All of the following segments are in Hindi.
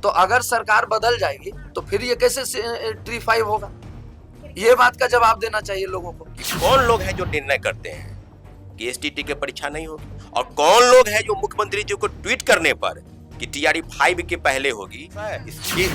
तो अगर सरकार बदल जाएगी तो फिर ये कैसे T5 होगा? ये बात का जवाब देना चाहिए लोगों को। कौन लोग हैं जो निर्णय करते हैं कि एसटीटी की परीक्षा नहीं होगी, और कौन लोग हैं जो मुख्यमंत्री जी को ट्वीट करने पर कि टीआरई 5 के पहले होगी।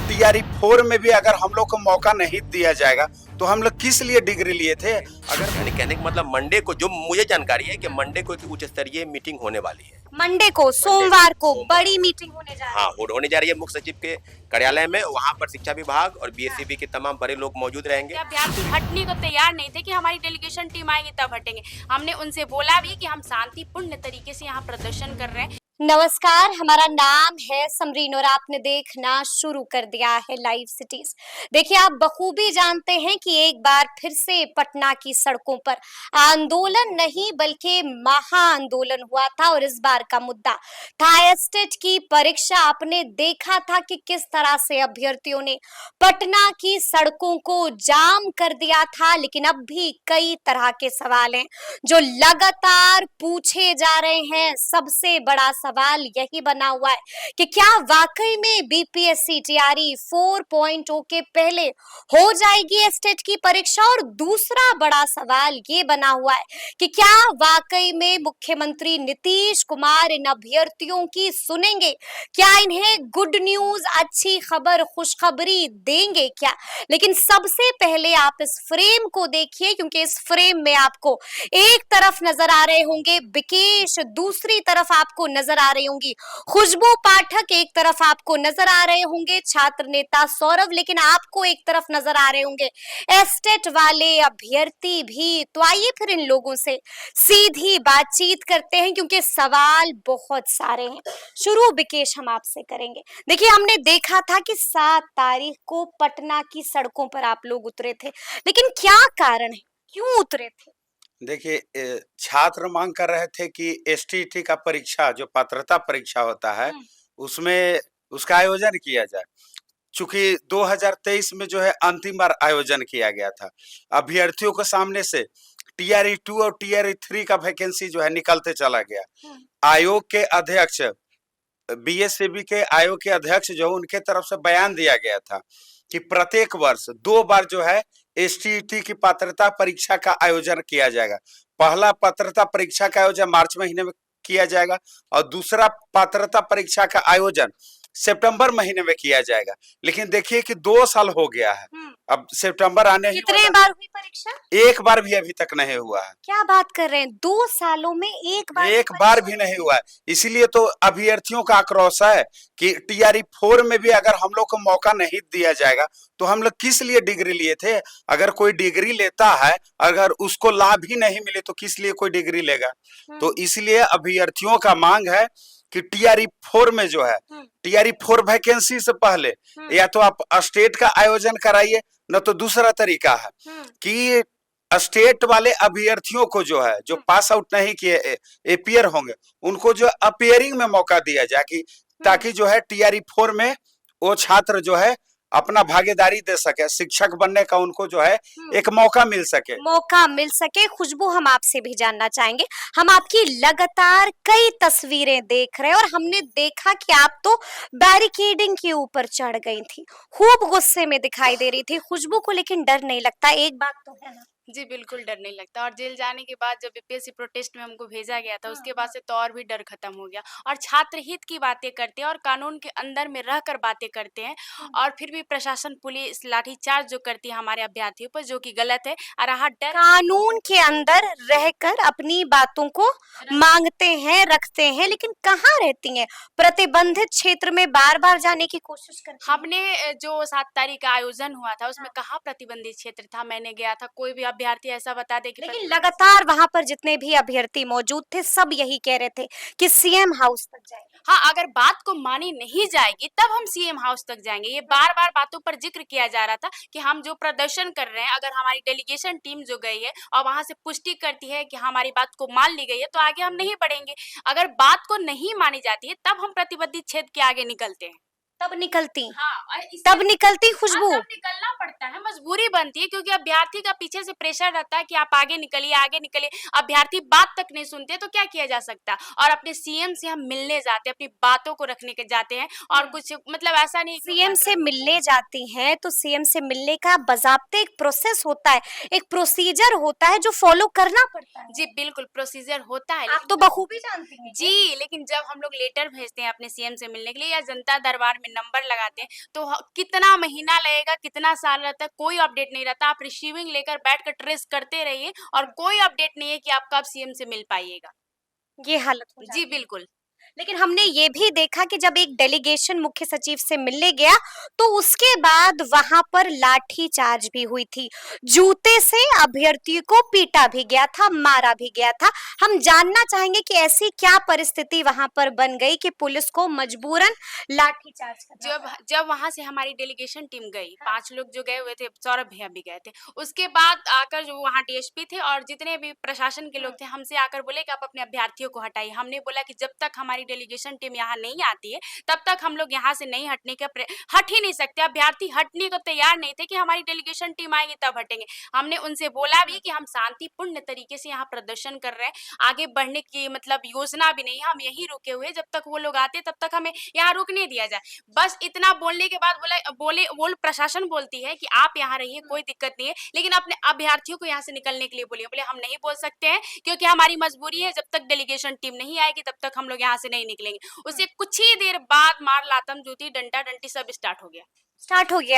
टीआरई 4 में भी अगर हम लोग को मौका नहीं दिया जाएगा तो हम लोग किस लिए डिग्री लिए थे? अगर यानी कहने का मतलब मंडे को, जो मुझे जानकारी है कि मंडे को एक उच्च स्तरीय मीटिंग होने वाली है, मंडे को, सोमवार को बड़ी मीटिंग होने जा रही है। हाँ, होने जा रही है मुख्य सचिव के कार्यालय में। वहाँ पर शिक्षा विभाग और बीएससीबी के तमाम बड़े लोग मौजूद रहेंगे। अभ्यर्थी हटने को तैयार नहीं थे कि हमारी डेलीगेशन टीम आएगी तब हटेंगे। हमने उनसे बोला भी कि हम शांतिपूर्ण तरीके से यहाँ प्रदर्शन कर रहे हैं। नमस्कार, हमारा नाम है समरीन और आपने देखना शुरू कर दिया है लाइव सिटीज। देखिए, आप बखूबी जानते हैं कि एक बार फिर से पटना की सड़कों पर आंदोलन नहीं बल्कि महाआंदोलन हुआ था और इस बार का मुद्दा था स्टेट की परीक्षा। आपने देखा था कि किस तरह से अभ्यर्थियों ने पटना की सड़कों को जाम कर दिया था, लेकिन अब भी कई तरह के सवाल हैं जो लगातार पूछे जा रहे हैं। सबसे बड़ा सवाल यही बना हुआ है कि क्या वाकई में बीपीएससी टीआरई 4.0 के पहले हो जाएगी स्टेट की परीक्षा, और दूसरा बड़ा सवाल ये बना हुआ है कि क्या वाकई में मुख्यमंत्री नीतीश कुमार इन अभ्यर्थियों की सुनेंगे, क्या इन्हें गुड न्यूज, अच्छी खबर, खुशखबरी देंगे क्या। लेकिन सबसे पहले आप इस फ्रेम को देखिए, क्योंकि इस फ्रेम में आपको एक तरफ नजर आ रहे होंगे विकेश, दूसरी तरफ आपको नजर आ रही होंगी खुशबू पाठक, एक तरफ आपको नजर आ रहे होंगे छात्र नेता सौरभ, लेकिन आपको एक तरफ नजर आ रहे होंगे एस्टेट वाले अभ्यर्थी भी। तो आइए फिर इन लोगों से सीधी बातचीत करते हैं, क्योंकि सवाल बहुत सारे हैं। शुरू विकेश हम आपसे करेंगे। देखिए, हमने देखा था कि 7 तारीख को पटना की सड़कों पर आप लोग उतरे थे, लेकिन क्या कारण है, क्यों उतरे थे? देखिए, छात्र मांग कर रहे थे कि एसटीटी का परीक्षा, जो पात्रता परीक्षा होता है, उसमें उसका आयोजन किया जाए। चूंकि 2023 में जो है अंतिम बार आयोजन किया गया था, अभ्यर्थियों के सामने से टीआरई 2 और टीआरई 3 का वैकेंसी जो है निकलते चला गया। आयोग के अध्यक्ष, बीएससीबी के आयोग के अध्यक्ष जो उनके तरफ से बयान दिया गया था कि प्रत्येक वर्ष 2 बार जो है एसटीटी की पात्रता परीक्षा का आयोजन किया जाएगा। पहला पात्रता परीक्षा का आयोजन मार्च महीने में किया जाएगा और दूसरा पात्रता परीक्षा का आयोजन सितंबर महीने में किया जाएगा। लेकिन देखिए कि 2 साल हो गया है, अब सितंबर आने ही कितने बार हुई परीक्षा? एक बार भी अभी तक नहीं हुआ है। क्या बात कर रहे हैं, 2 सालों में एक बार भी नहीं हुआ है। इसीलिए तो अभ्यर्थियों का आक्रोश है कि टीआरई 4 में भी अगर हम लोग को मौका नहीं दिया जाएगा तो हम लोग किस लिए डिग्री लिए थे। अगर कोई डिग्री लेता है, अगर उसको लाभ ही नहीं मिले तो किस लिए कोई डिग्री लेगा। तो इसलिए अभ्यर्थियों का मांग है कि टीआरई 4 में जो है, टीआरई 4 वैकेंसी से पहले या तो आप स्टेट का आयोजन कराइए, न तो दूसरा तरीका है कि स्टेट वाले अभ्यर्थियों को जो है, जो पास आउट नहीं किए एपियर होंगे, उनको जो अपियरिंग में मौका दिया जाए कि ताकि जो है टीआरई 4 में वो छात्र जो है अपना भागीदारी दे सके, शिक्षक बनने का उनको जो है एक मौका मिल सके। खुशबू, हम आपसे भी जानना चाहेंगे। हम आपकी लगातार कई तस्वीरें देख रहे हैं और हमने देखा कि आप तो बैरिकेडिंग के ऊपर चढ़ गई थी, खूब गुस्से में दिखाई दे रही थी। खुशबू को लेकिन डर नहीं लगता? एक बात तो है ना। जी बिल्कुल डर नहीं लगता, और जेल जाने के बाद जब बीपीएससी प्रोटेस्ट में हमको भेजा गया था, उसके बाद से तो और भी डर खत्म हो गया। और छात्र हित की बातें करते हैं और कानून के अंदर में रहकर बातें करते हैं, और फिर भी प्रशासन, पुलिस लाठीचार्ज जो करती है हमारे अभ्यर्थियों पर, जो कि गलत है। और रहा डर, कानून के अंदर रहकर अपनी बातों को मांगते हैं, रखते हैं, लेकिन कहाँ रहती हैं? प्रतिबंधित क्षेत्र में बार बार जाने की कोशिश करती हैं। हमने जो 7 तारीख का आयोजन हुआ था उसमें कहाँ प्रतिबंधित क्षेत्र था, मैंने गया था, कोई भी अभ्यर्थी ऐसा बता दे कि। लेकिन लगातार वहां पर जितने भी अभ्यर्थी मौजूद थे सब यही कह रहे थे कि सीएम हाउस तक जाएंगे। हाँ, अगर बात को मानी नहीं जाएगी तब हम सीएम हाउस तक जाएंगे। ये बार बार बातों पर जिक्र किया जा रहा था कि हम जो प्रदर्शन कर रहे हैं, अगर हमारी डेलीगेशन टीम जो गई है और वहां से पुष्टि करती है कि हमारी बात को मान ली गई है, तो आगे हम नहीं बढ़ेंगे। अगर बात को नहीं मानी जाती है तब हम प्रतिबंधित क्षेत्र के आगे निकलते हैं। तब निकलती, हाँ, और इससे तब निकलती खुशबू। तब निकलना पड़ता है, मजबूरी बनती है, क्योंकि अभ्यर्थी का पीछे से प्रेशर रहता है कि आप आगे निकलिए, आगे निकलिए। अभ्यर्थी बात तक नहीं सुनते तो क्या किया जा सकता। और अपने सीएम से हम मिलने जाते हैं, अपनी बातों को रखने के जाते हैं, और कुछ मतलब ऐसा नहीं कि सीएम से मिलने जाती हैं तो सीएम से मिलने का बाज़ाब्ते एक प्रोसेस होता है, एक प्रोसीजर होता है जो फॉलो करना पड़ता है। जी बिल्कुल प्रोसीजर होता है, आप लेकिन तो बखूबी जानती हैं। जी, लेकिन जब हम लोग लेटर भेजते हैं अपने सीएम से मिलने के लिए या जनता दरबार में नंबर लगाते हैं, तो कितना महीना लगेगा, कितना साल रहता है, कोई अपडेट नहीं रहता। आप रिसीविंग लेकर बैठ कर ट्रेस करते रहिए, और कोई अपडेट नहीं है कि आप कब सीएम से मिल पाइएगा। ये हालत हो जी जाती है। बिल्कुल। लेकिन हमने ये भी देखा कि जब एक डेलीगेशन मुख्य सचिव से मिलने गया तो उसके बाद वहां पर लाठी चार्ज भी हुई थी, जूते से अभ्यर्थी को पीटा भी गया था, मारा भी गया था। हम जानना चाहेंगे कि ऐसी क्या परिस्थिति वहां पर बन गई कि पुलिस को मजबूरन लाठी चार्ज करना जब जब वहां से हमारी डेलीगेशन टीम गई, 5 लोग जो गए हुए थे, सौरभ भैया भी गए थे। उसके बाद आकर जो वहाँ डीएसपी थे और जितने भी प्रशासन के लोग थे, हमसे आकर बोले कि आप अपने अभ्यर्थियों को हटाइए। हमने बोला कि जब तक हमारी डेलीगेशन टीम यहाँ नहीं आती है, तब तक हम लोग यहाँ से नहीं हटने का हट ही नहीं सकते। अभ्यर्थी हटने को तैयार नहीं थे कि हमारी डेलीगेशन टीम आएगी तब हटेंगे। हमने उनसे बोला भी कि हम शांतिपूर्ण तरीके से यहाँ प्रदर्शन कर रहे हैं, आगे बढ़ने की मतलब योजना भी नहीं है, हम यहीं रुके हुए, जब तक वो लोग आते तब तक हमें यहाँ रुकने दिया जाए। बस इतना बोलने के बाद बोले प्रशासन बोलती है कि आप यहाँ रहिए, कोई दिक्कत नहीं है, लेकिन अपने अभ्यर्थियों को यहाँ से निकलने के लिए बोलिए। बोले हम नहीं बोल सकते हैं, क्योंकि हमारी मजबूरी है, जब तक डेलीगेशन टीम नहीं आएगी तब तक हम लोग यहाँ से नहीं निकलेंगे। उससे कुछ ही देर बाद मार लातम जूती डंडा डंडी सब स्टार्ट हो गया।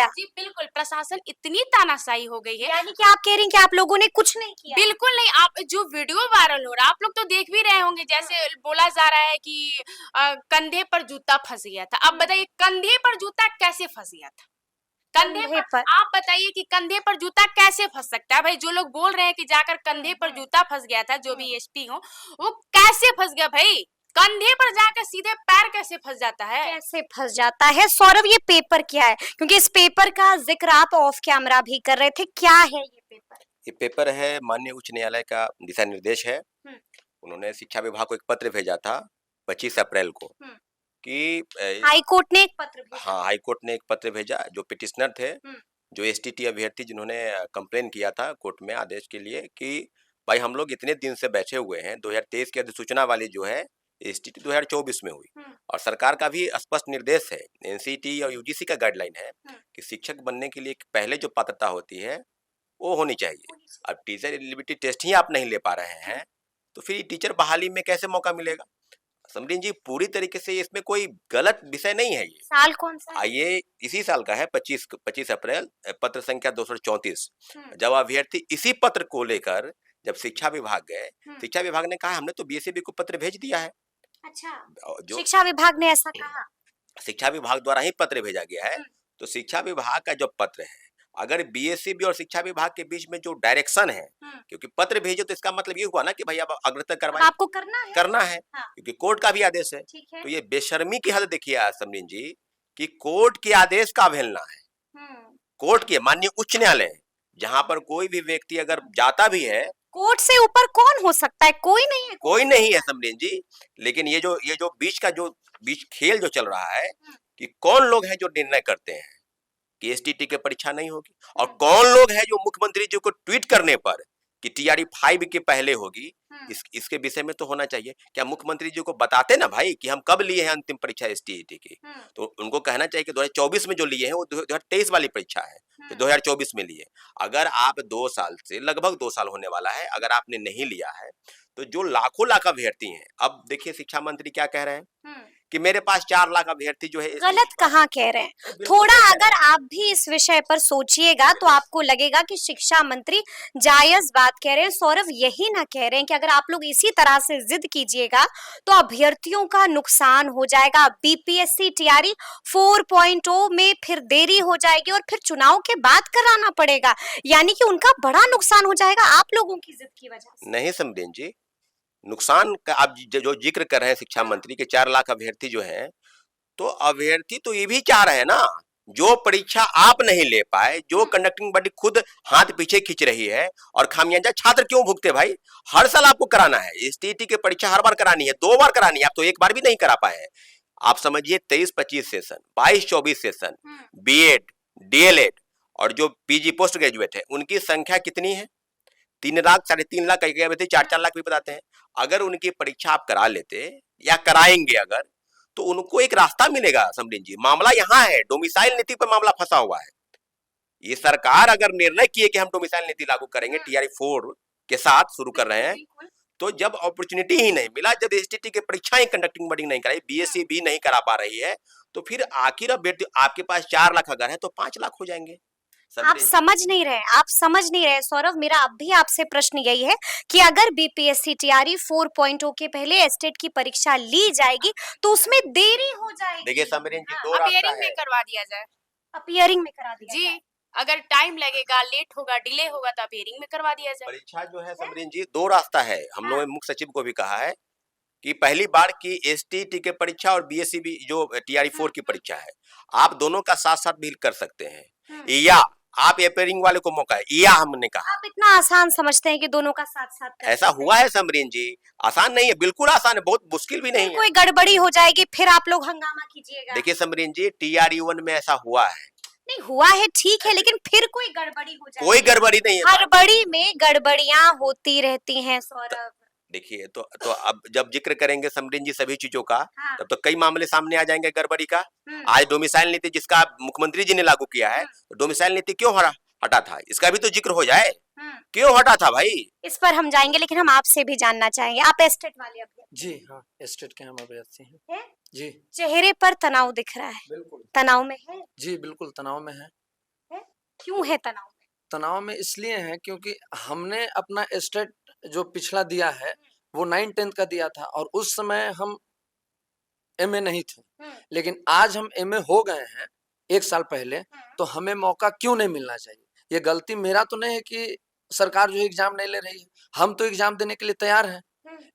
जी बिल्कुल, प्रशासन इतनी तानाशाही हो गई है। यानी कि आप कह रही हैं कि आप लोगों ने कुछ नहीं किया? बिल्कुल नहीं। आप जो वीडियो वायरल हो रहा है, आप लोग तो देख भी रहे होंगे, जैसे बोला जा रहा है कि कंधे पर जूता फंस गया था। अब बताइए कंधे पर जूता कैसे फंस गया था? कंधे पर आप बताइए कि कंधे पर जूता कैसे फंस सकता है? भाई जो लोग बोल रहे हैं कि जाकर कंधे पर जूता फंस गया था, जो भी एसपी हो, वो कैसे फंस गया भाई? कंधे पर जाकर सीधे पैर कैसे फंस जाता है? कैसे फंस जाता है? सौरभ, ये पेपर क्या है? क्योंकि इस पेपर का जिक्र आप ऑफ कैमरा भी कर रहे थे, क्या है ये पेपर? ये पेपर है माननीय उच्च न्यायालय का दिशा निर्देश है। उन्होंने शिक्षा विभाग को एक पत्र भेजा था 25 अप्रैल को कि हाई कोर्ट ने एक पत्र भेजा। हाँ, हाई कोर्ट ने एक पत्र भेजा। जो पिटिशनर थे, जो एसटीटी अभ्यर्थी जिन्होंने कंप्लेन किया था कोर्ट में आदेश के लिए कि भाई हम लोग इतने दिन से बैठे हुए हैं, 2023 की अधिसूचना वाली जो है एसटीटी 2024 में हुई, और सरकार का भी स्पष्ट निर्देश है, एनसीटी और यूजीसी का गाइडलाइन है कि शिक्षक बनने के लिए पहले जो पात्रता होती है वो होनी चाहिए। अब टीचर एलिजिबिलिटी टेस्ट ही आप नहीं ले पा रहे हैं, तो फिर टीचर बहाली में कैसे मौका मिलेगा? समरीन जी, पूरी तरीके से इसमें कोई गलत विषय नहीं है। ये साल कौन सा है? ये इसी साल का है, 25 अप्रैल, पत्र संख्या 234। जब अभ्यर्थी इसी पत्र को लेकर जब शिक्षा विभाग गए, शिक्षा विभाग ने कहा हमने तो बीएसएबी को पत्र भेज दिया है। अच्छा, जो शिक्षा विभाग ने ऐसा कहा? शिक्षा विभाग द्वारा ही पत्र भेजा गया है। तो शिक्षा विभाग का जो पत्र है, अगर बीएसएबी और शिक्षा विभाग के बीच में जो डायरेक्शन है, क्योंकि पत्र भेजो तो इसका मतलब ये हुआ ना कि भाई अब अग्रता करवाएं, आपको करना है। हाँ। क्योंकि कोर्ट का भी आदेश है। ठीक है। तो ये बेशर्मी की हद देखिए समरीन जी कि कोर्ट के आदेश का अवहेलना है। कोर्ट के माननीय उच्च न्यायालय, जहां पर कोई भी व्यक्ति अगर जाता भी है, कोर्ट से ऊपर कौन हो सकता है? कोई नहीं है। कोई नहीं है समरीन जी। लेकिन ये जो बीच खेल जो चल रहा है कि कौन लोग हैं जो निर्णय करते हैं कि एसटीटी की परीक्षा नहीं होगी, और कौन लोग हैं जो मुख्यमंत्री जी को ट्वीट करने पर कि टीआरई 5 के पहले होगी, इसके विषय में तो होना चाहिए। क्या मुख्यमंत्री जी को बताते ना भाई कि हम कब लिए हैं अंतिम परीक्षा एसटीईटी की, तो उनको कहना चाहिए कि 2024 में जो लिए हैं वो 2023 वाली परीक्षा है, तो 2024 में लिए। अगर आप 2 साल से लगभग 2 साल होने वाला है, अगर आपने नहीं लिया है, तो जो लाखों लाख अभ्यर्थी हैं, अब देखिए शिक्षा मंत्री क्या कह रहे हैं कि मेरे पास 4 लाख अभ्यर्थी जो है। गलत कहाँ कह रहे हैं? थोड़ा अगर आप भी इस विषय पर सोचिएगा तो आपको लगेगा कि शिक्षा मंत्री जायज बात कह रहे हैं। सौरभ यही ना कह रहे हैं कि अगर आप लोग इसी तरह से जिद कीजिएगा तो अभ्यर्थियों का नुकसान हो जाएगा, बीपीएससी टीआरई 4.0 में फिर देरी हो जाएगी और फिर चुनाव के बाद कराना पड़ेगा, यानी कि उनका बड़ा नुकसान हो जाएगा आप लोगों की जिद की वजह से। नहीं समरीन जी, नुकसान का आप जो जिक्र कर रहे हैं शिक्षा मंत्री के 4 लाख अभ्यर्थी जो हैं, तो अभ्यर्थी तो ये भी चाह रहे हैं ना, जो परीक्षा आप नहीं ले पाए, जो कंडक्टिंग बॉडी खुद हाथ पीछे खींच रही है, और खामियाजा छात्र क्यों भुगते भाई? हर साल आपको कराना है एसटीईटी की परीक्षा, हर बार करानी है, 2 बार करानी है, आप तो एक बार भी नहीं करा पाए हैं। आप समझिए 23-25 सेशन, 22-24 सेशन, बीएड, डीएलएड और जो पीजी पोस्ट ग्रेजुएट है उनकी संख्या कितनी है? 3 लाख, 3.5 लाख, कई कई 4-4 लाख भी बताते हैं। अगर उनकी परीक्षा आप करा लेते या कराएंगे अगर, तो उनको एक रास्ता मिलेगा। समरीन जी, मामला यहाँ है, डोमिसाइल नीति पर मामला फंसा हुआ है। ये सरकार अगर निर्णय किए कि हम डोमिसाइल नीति लागू करेंगे, टीआरई 4 के साथ शुरू कर रहे हैं, तो जब अपॉर्चुनिटी ही नहीं मिला, जब एसटीटी की परीक्षाएं कंडक्टिंग बॉडी नहीं कराई, बीएससी भी नहीं करा पा रही है, तो फिर आखिर अब आपके पास 4 लाख अगर है तो 5 लाख हो जाएंगे। आप समझ नहीं रहे, आप समझ नहीं रहे सौरभ। मेरा अब भी आपसे प्रश्न यही है कि अगर बीपीएससी टीआरई 4.0 के पहले एस्टेट की परीक्षा ली जाएगी तो उसमें देरी हो जाएगी। देखिए समरीन जी, दो अपियरिंग रास्ता में है। करवा दिया जाए। अपियरिंग में करा दिया जी, जाए। अगर टाइम लगेगा, लेट होगा, डिले होगा तो अपियरिंग में करवा दिया जाए। परीक्षा जो है समरीन जी, 2 रास्ता है। हम लोगों ने मुख्य सचिव को भी कहा है कि पहली बार की एसटीटी की परीक्षा और बीएससी भी जो टीआरई 4 की परीक्षा है, आप दोनों का साथ-साथ भी कर सकते हैं, या आप अपियरिंग वाले को मौका है, या हमने कहा। आप इतना आसान समझते हैं कि दोनों का साथ-साथ कर ऐसा हुआ है समरीन जी, आसान नहीं है, बिल्कुल आसान है, बहुत मुश्किल भी नहीं है। कोई गड़बड़ी हो जाएगी फिर आप लोग हंगामा कीजिएगा। देखिए समरीन जी, टीआरई 1 में ऐसा हुआ है। नहीं हुआ है ठीक है, लेकिन फिर कोई गड़बड़ी हो जाएगी। कोई गड़बड़ी नहीं है। हड़बड़ी में गड़बड़ियां होती रहती हैं सौरभ। देखिए तो अब जब जिक्र करेंगे समरीन जी सभी चीजों का, हाँ। तब तो कई मामले सामने आ जाएंगे गड़बड़ी का। हम्म। आज डोमिसाइल नीति जिसका मुख्यमंत्री जी ने लागू किया है, तो डोमिसाइल नीति क्यों हटा था, इसका भी तो जिक्र हो जाए। क्यों हटा था भाई? इस पर हम जाएंगे, लेकिन हम आपसे भी जानना चाहेंगे, आप एस्टेट वाले अभ्यर्थी जी हाँ, एस्टेट के हम अभ्यर्थी हैं। हैं? जी चेहरे पर तनाव दिख रहा है, बिल्कुल। तनाव में है? जी बिल्कुल तनाव में है। क्यों है तनाव में? तनाव में इसलिए है क्योंकि हमने अपना एस्टेट जो पिछला दिया है वो 9-10 का दिया था, और उस समय हम एमए नहीं थे, लेकिन आज हम एमए हो गए हैं 1 साल पहले, तो हमें मौका क्यों नहीं मिलना चाहिए? ये गलती मेरा तो नहीं है कि सरकार जो एग्जाम नहीं ले रही है, हम तो एग्जाम देने के लिए तैयार हैं,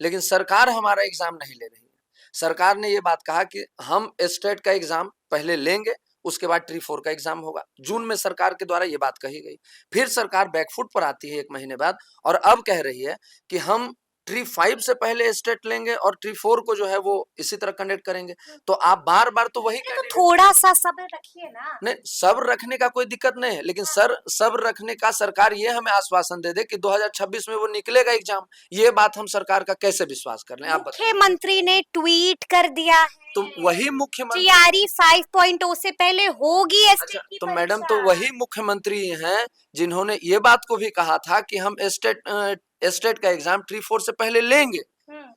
लेकिन सरकार हमारा एग्जाम नहीं ले रही है। सरकार ने ये बात कहा कि हम एस्टेट का एग्जाम पहले लेंगे, उसके बाद ट्री 4 का एग्जाम होगा। जून में सरकार के द्वारा ये बात कही गई, फिर सरकार बैकफुट पर आती है 1 महीने बाद, और अब कह रही है कि हम ट्री 5 से पहले एस्टेट लेंगे और ट्री 4 को जो है वो इसी तरह कंडक्ट करेंगे। तो आप बार बार तो वही तो थोड़ा सा सब्र रखिए ना। नहीं, सब्र रखने का कोई दिक्कत नहीं है, लेकिन सब्र रखने का सरकार ये हमें आश्वासन दे दे कि 2026 में वो निकलेगा एग्जाम, ये बात हम सरकार का कैसे विश्वास कर लें? आप बताइए। मुख्यमंत्री ने ट्वीट कर दिया है, तो वही मुख्यमंत्री, टीआरई 5.0 से पहले होगी एस्टेट अच्छा, की तो मैडम परीक्षा। तो वही मुख्यमंत्री हैं जिन्होंने ये बात को भी कहा था कि हम एस्टेट का एग्जाम ट्री 4 से पहले लेंगे,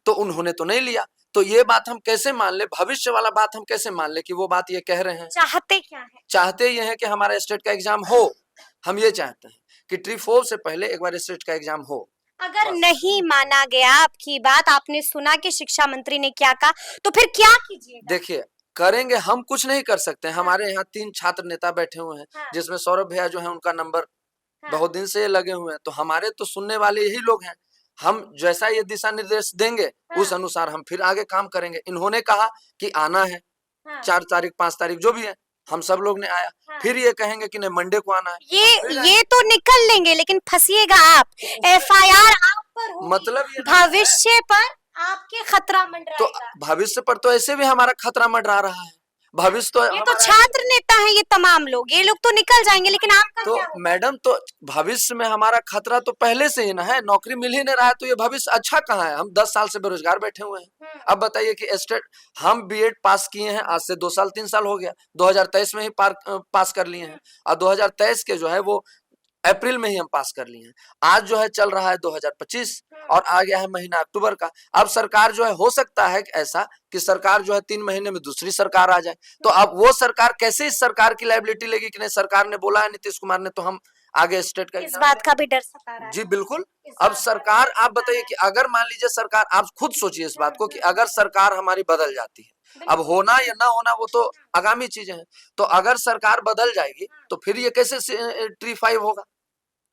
तो उन्होंने तो नहीं लिया। तो ये बात हम कैसे मान ले, भविष्य वाला बात हम कैसे मान ले कि वो बात ये कह रहे हैं? चाहते क्या है? चाहते ये है कि हमारा एस्टेट का एग्जाम हो, हम ये चाहते हैं कि ट्री 4 से पहले एक बार एस्टेट का एग्जाम हो। अगर नहीं माना गया आपकी बात, आपने सुना कि शिक्षा मंत्री ने क्या कहा, तो फिर क्या कीजिएगा? देखिए, करेंगे, हम कुछ नहीं कर सकते। हमारे यहाँ 3 छात्र नेता बैठे हुए हैं, हाँ। जिसमें सौरभ भैया जो है उनका नंबर हाँ। बहुत दिन से लगे हुए हैं, तो हमारे तो सुनने वाले यही लोग हैं। हम जैसा ये दिशा निर्देश देंगे, हाँ। उस अनुसार हम फिर आगे काम करेंगे। इन्होंने कहा कि आना है, हाँ। 4 तारीख 5 तारीख जो भी है, हम सब लोग ने आया। हाँ। फिर ये कहेंगे कि नहीं मंडे को आना है। ये तो निकल लेंगे, लेकिन फंसिएगा आप, एफआईआर आप पर होगी। मतलब ये भविष्य पर आपके खतरा मंडराएगा। तो भविष्य पर तो ऐसे भी हमारा खतरा मंडरा रहा है। भविष्य तो ये तो हमारा- छात्र नेता है, ये तमाम लोग, ये लोग तो निकल जाएंगे, लेकिन आपका तो क्या होगा? मैडम, तो भविष्य में हमारा खतरा तो पहले से ही ना है, नौकरी मिल ही नहीं रहा है, तो ये भविष्य अच्छा कहाँ है? हम 10 साल से बेरोजगार बैठे हुए हैं। अब बताइए कि एस्टेट, हम बीएड पास किए हैं आज से 2 साल 3 साल हो गया, 2023 में ही पास कर लिए हैं, और 2023 के जो है वो अप्रैल में ही हम पास कर लिए हैं। आज जो है चल रहा है 2025 और आ गया है महीना अक्टूबर का। अब सरकार जो है, हो सकता है कि ऐसा कि सरकार जो है 3 महीने में दूसरी सरकार आ जाए, तो अब वो सरकार कैसे इस सरकार की लायबिलिटी लेगी कि नहीं, सरकार ने बोला है नीतीश कुमार ने, तो हम आगे स्टेट का इस एग्जाम बात का भी डर सता रहा है। जी बिल्कुल। इस अब बात का सरकार, डर आप सता बताइए रहा कि अगर मान लीजिए सरकार, आप खुद सोचिए इस बात को कि अगर सरकार हमारी बदल जाती है, अब होना या ना होना वो तो आगामी चीजें हैं, तो अगर सरकार बदल जाएगी तो फिर ये कैसे ट्री 5 होगा?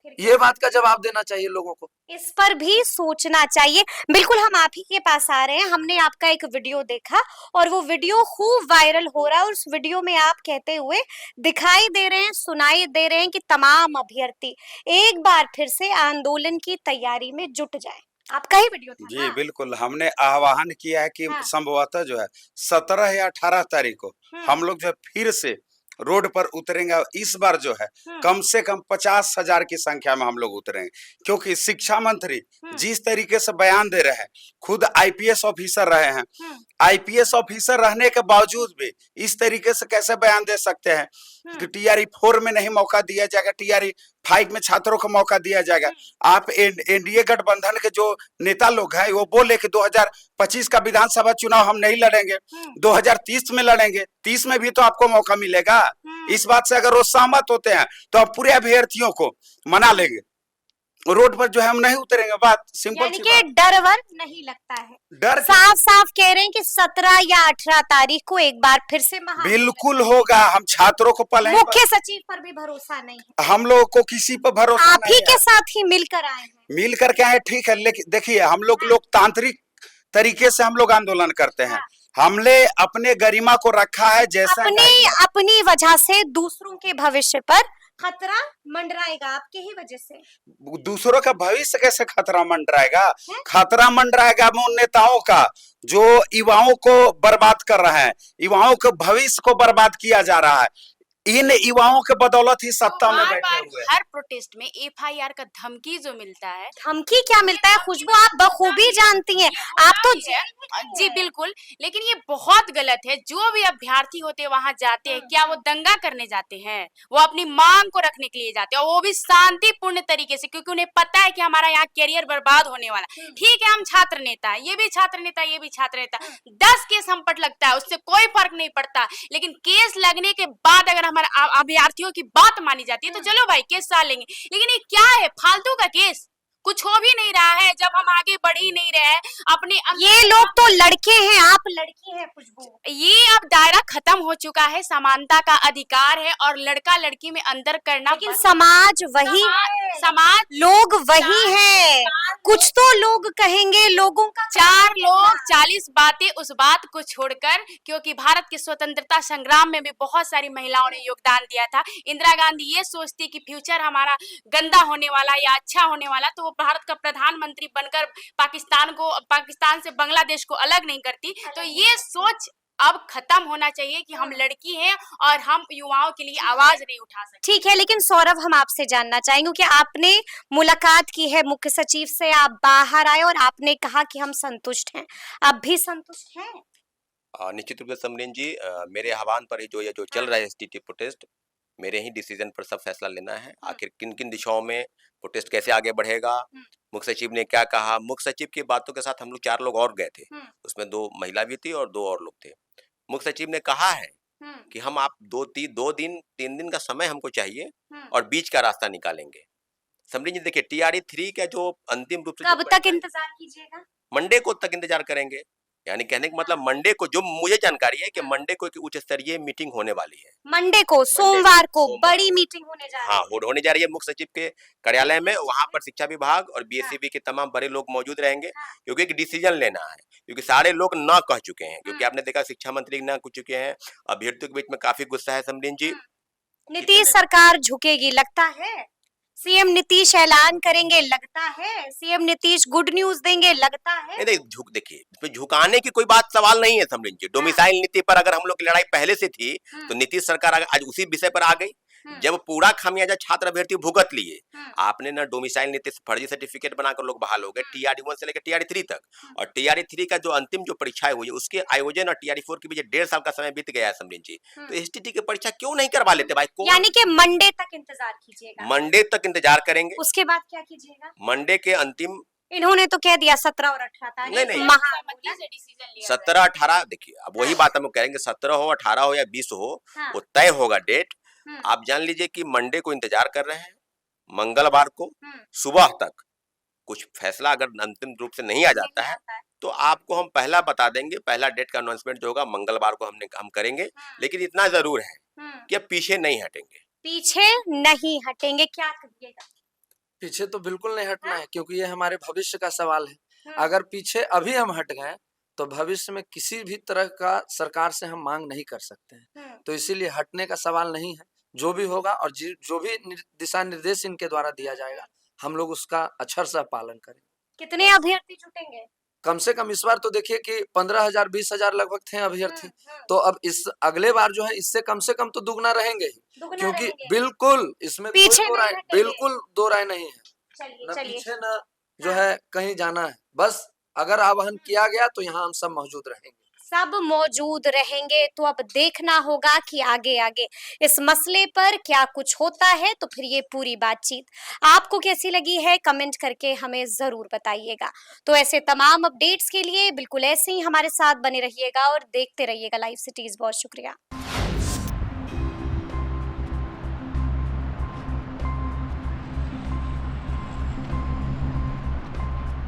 है। ये बात का जवाब देना चाहिए लोगों को। इस पर भी सोचना चाहिए। बिल्कुल, हम आप ही के पास आ रहे हैं। हमने आपका एक वीडियो देखा और वो वीडियो खूब वायरल हो रहा है, और उस वीडियो में आप कहते हुए दिखाई दे रहे हैं, सुनाई दे रहे हैं कि तमाम अभ्यर्थी एक बार फिर से आंदोलन की तैयारी में जुट जाएं। आपका ही वीडियो था जी ना? बिल्कुल, हमने आह्वान किया है कि हाँ। संभवतः जो है 17 या 18 तारीख को हम लोग जो है फिर से रोड पर उतरेंगे और इस बार जो है कम से कम 50,000 की संख्या में हम लोग उतरेंगे, क्योंकि शिक्षा मंत्री जिस तरीके से बयान दे रहे हैं, खुद आईपीएस ऑफिसर रहे हैं, आईपीएस ऑफिसर रहने के बावजूद भी इस तरीके से कैसे बयान दे सकते हैं कि टीआरई 4 में नहीं मौका दिया जाएगा, टीआरई 5 में छात्रों को मौका दिया जाएगा। आप एनडीए गठबंधन के जो नेता लोग हैं वो बोले कि 2025 का विधानसभा चुनाव हम नहीं लड़ेंगे, 2030 में लड़ेंगे, 30 में भी तो आपको मौका मिलेगा। इस बात से अगर वो सहमत होते हैं तो आप पूरे अभ्यर्थियों को मना लेंगे, रोड पर जो है हम नहीं उतरेंगे। बात सिंपल यानी सी कि बात। डर वर नहीं लगता है। डर साफ साफ कह रहे हैं कि 17 या 18 तारीख को एक बार फिर से बिल्कुल होगा। हम छात्रों को पहले ही मुख्य सचिव पर भी भरोसा नहीं है, हम लोगों को किसी पर भरोसा आप नहीं ही है। के साथ ही मिलकर आए हैं। मिल करके आए ठीक है, लेकिन देखिए हम लोग लोकतांत्रिक तरीके से हम लोग आंदोलन करते हैं। हमने अपने गरिमा को रखा है, जैसा अपनी वजह से दूसरों के भविष्य पर खतरा मंडराएगा, आपके ही वजह से। दूसरों का भविष्य कैसे खतरा मंडराएगा? खतरा मंडराएगा उन नेताओं का जो युवाओं को बर्बाद कर रहे हैं, युवाओं के भविष्य को बर्बाद किया जा रहा है। इन युवाओं के बदौलत ही सत्ता में बैठे हुए हैं। हर प्रोटेस्ट में एफआईआर का धमकी जो मिलता है, धमकी क्या मिलता है खुशबू, आप बखूबी जानती हैं, आप तो जी बिल्कुल, लेकिन ये बहुत गलत है। जो भी अभ्यर्थी होते हैं वहां जाते हैं, क्या वो दंगा करने जाते हैं? वो अपनी मांग को रखने के लिए जाते हैं, और वो भी शांतिपूर्ण तरीके से, क्योंकि उन्हें पता है कि हमारा यहाँ करियर बर्बाद होने वाला। ठीक है, हम छात्र नेता है, ये भी छात्र नेता, ये भी छात्र नेता, 10 केस हम पर लगता है, उससे कोई फर्क नहीं पड़ता। लेकिन केस लगने के बाद अगर हमारे अभ्यर्थियों की बात मानी जाती है तो चलो भाई केस डाल लेंगे। लेकिन ये क्या है, फालतू का केस, कुछ हो भी नहीं रहा है जब हम आगे बढ़ ही नहीं रहे हैं अपने। ये लोग तो लड़के हैं, आप लड़की हैं खुशबू। ये अब दायरा खत्म हो चुका है, समानता का अधिकार है और लड़का लड़की में अंतर करना। लेकिन समाज वही है, समाज लोग वही हैं। कुछ तो लोग कहेंगे, लोगों का 4 लोग 40 बातें उस बात को छोड़कर, क्योंकि भारत के स्वतंत्रता संग्राम में भी बहुत सारी महिलाओं ने योगदान दिया था। इंदिरा गांधी ये सोचती कि फ्यूचर हमारा गंदा होने वाला या अच्छा होने वाला, तो वो भारत का प्रधानमंत्री बनकर पाकिस्तान से बांग्लादेश को अलग नहीं करती। तो ये सोच अब खत्म होना चाहिए कि हम लड़की हैं और हम युवाओं के लिए आवाज नहीं उठा सकते। ठीक है, लेकिन सौरभ हम आपसे जानना चाहेंगे कि आपने मुलाकात की है मुख्य सचिव से, आप बाहर आए और आपने कहा कि हम संतुष्ट हैं, आप भी संतुष्ट हैं? निश्चित रूप से समरीन जी, मेरे आह्वान पर ही ये जो चल रहा है एसटीटी प्रोटेस्ट, मेरे ही डिसीजन पर सब फैसला लेना है। आखिर किन किन दिशाओं में प्रोटेस्ट कैसे आगे बढ़ेगा, मुख्य सचिव ने क्या कहा। मुख्य सचिव की बातों के साथ हम लोग 4 लोग और गए थे, उसमें 2 महिला भी थी और 2 और लोग थे। मुख्य सचिव ने कहा है कि हम आप 3 दिन का समय हमको चाहिए और बीच का रास्ता निकालेंगे। समझिए जी, देखिए टीआरई 3 का जो अंतिम रूप से कब तक इंतजार कीजिएगा? मंडे को तक इंतजार करेंगे। यानी कहने का मतलब मंडे को, जो मुझे जानकारी है कि मंडे को एक उच्च स्तरीय मीटिंग होने वाली है। मंडे को, सोमवार को बड़ी मीटिंग होने जा रही है। हाँ, होने जा रही है मुख्य सचिव के कार्यालय में। वहां पर शिक्षा विभाग और बीएससीबी के तमाम बड़े लोग मौजूद रहेंगे, क्योंकि एक डिसीजन लेना है। क्योंकि सारे लोग ना कह चुके हैं, क्योंकि आपने देखा शिक्षा मंत्री ना कह चुके हैं, अभ्यर्थियों के बीच में काफी गुस्सा है समरीन जी। नीतीश सरकार झुकेगी लगता है, सीएम नीतीश ऐलान करेंगे लगता है, सीएम नीतीश गुड न्यूज देंगे लगता है। देखिए, इसमें झुकाने की कोई बात सवाल नहीं है समरीन जी। डोमिसाइल नीति पर अगर हम लोग की लड़ाई पहले से थी तो नीतीश सरकार आज उसी विषय पर आ गई, जब पूरा खामियाजा छात्र अभ्यर्थी भुगत लिए। आपने ना डोमिसाइल नीति से फर्जी सर्टिफिकेट बनाकर लोग बहाल हो गए, टीआरई 1 से लेकर टीआरई 3 तक। और टीआरई 3 का जो अंतिम जो परीक्षाएं हुई उसके आयोजन और टीआरई 4 के बीच 1.5 साल का समय बीत गया है समरीन जी। तो एसटीटी की परीक्षा क्यों नहीं करवा लेते भाई? यानी कि मंडे तक इंतजार कीजिएगा। मंडे तक इंतजार करेंगे, उसके बाद क्या कीजिएगा? मंडे के अंतिम, इन्होंने तो कह दिया 17 और 18 तारीख। नहीं, सहमति से डिसीजन लिया 17-18, देखिए अब वही बात हम कहेंगे, 17 हो 18 हो या 20 हो, वो तय होगा डेट। आप जान लीजिए कि मंडे को इंतजार कर रहे हैं, मंगलवार को सुबह तक कुछ फैसला अगर अंतिम रूप से नहीं आ जाता है तो आपको हम पहला बता देंगे। पहला डेट का अनाउंसमेंट जो होगा मंगलवार को हम करेंगे। लेकिन इतना जरूर है कि अब पीछे नहीं हटेंगे। पीछे नहीं हटेंगे, क्या कहिएगा? पीछे तो बिल्कुल नहीं हटना है, क्योंकि ये हमारे भविष्य का सवाल है। अगर पीछे अभी हम हट गए तो भविष्य में किसी भी तरह का सरकार से हम मांग नहीं कर सकते हैं। तो इसीलिए हटने का सवाल नहीं है। जो भी होगा और जो भी दिशा निर्देश इनके द्वारा दिया जाएगा, हम लोग उसका अक्षरशः पालन करें। कितने अभ्यर्थी जुटेंगे? कम से कम इस बार तो देखिए कि 15,000 20,000 लगभग थे अभ्यर्थी। तो अब इस अगले बार जो है इससे कम से कम तो दुगना रहेंगे ही, दुगना क्योंकि रहेंगे। बिल्कुल इसमें कोई पीछे दो नहीं राय, हटेंगे। बिल्कुल दो राय नहीं है, चलिए न चलिए। पीछे न जो है कहीं जाना है। बस अगर आह्वान किया गया तो यहाँ हम सब मौजूद रहेंगे। सब मौजूद रहेंगे, तो अब देखना होगा कि आगे आगे इस मसले पर क्या कुछ होता है। तो फिर ये पूरी बातचीत आपको कैसी लगी है, कमेंट करके हमें जरूर बताइएगा। तो ऐसे तमाम अपडेट्स के लिए बिल्कुल ऐसे ही हमारे साथ बने रहिएगा और देखते रहिएगा लाइव सिटीज। बहुत शुक्रिया।